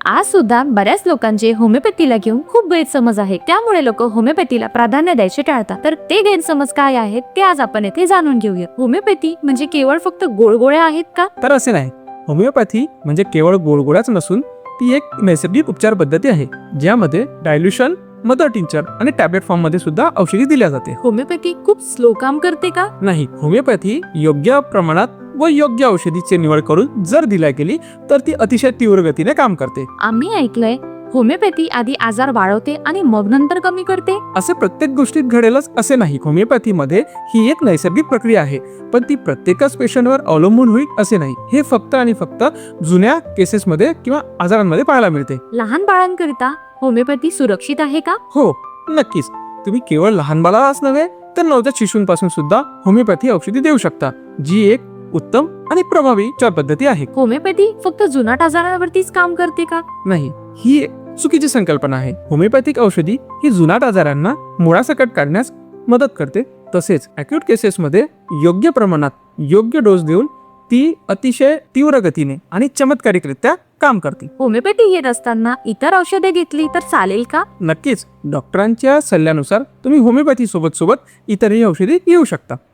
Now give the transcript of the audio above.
आज सुद्धा बऱ्याच लोकांचे होमिओपॅथीला घेऊन खूप गैरसमज आहे, त्यामुळे लोक होमिओपॅथीला प्राधान्य द्यायचे टाळतात. तर ते गैरसमज काय आहेत ते आज आपण येथे जाणून घेऊया. होमिओपॅथी म्हणजे केवळ फक्त गोळगोळ्या आहेत का? तर असे नाही. होमिओपॅथी म्हणजे केवळ गोळगोळ्याच नसून ती एक नैसर्गिक उपचार पद्धती आहे, ज्यामध्ये डायल्युशन, मदर टिंचर आणि टॅबलेट फॉर्म मध्ये सुद्धा औषधी दिल्या जाते. होमिओपॅथी खूप स्लो काम करते का? नाही, होमिओपॅथी योग्य प्रमाणात व योग्य औषधीची निवड करून जर दिल्या गेली तर ती अतिशय तीव्र गतीने काम करते. आम्ही ऐकलंय होमिओपॅथी आधी आजार वाढवते आणि मग नंतर कमी करते. असे प्रत्येक गोष्टीत घडेलच असे नाही. होमिओपॅथीमध्ये ही एक नैसर्गिक प्रक्रिया आहे, पण ती प्रत्येकच पेशंटवर अवलंबून होईल असे नाही. हे फक्त आणि फक्त जुन्या केसेसमध्ये किंवा आजारांमध्ये पाहायला मिळते. लहान बाळांकरिता होमिओपॅथी सुरक्षित आहे का? हो, नक्कीच. तुम्ही केवळ लहान बाळालाच नव्हे तर नवजात शिशूंपासून सुद्धा होमिओपॅथी औषधी देऊ शकता, जी एक उत्तम आणि प्रभावी उपचार पद्धती आहे. होमिओपॅथी फक्त जुनाट आजारांवरतीच काम करते का? नाही, ही एक चुकीची संकल्पना आहे. होमिओपॅथिक औषधी ही जुनाट आजारांना मुळासकट काढण्यास मदत करते. तसेच अॅक्यूट केसेसमध्ये योग्य प्रमाणात योग्य डोस देऊन ती अतिशय तीव्र गतीने आणि चमत्कारिकरित्या काम करते. होमिओपॅथी घेत असताना इतर औषधे घेतली तर चालेल का? नक्कीच. डॉक्टरांच्या सल्ल्यानुसार तुम्ही होमिओपॅथी सोबत इतरही औषधी घेऊ शकता.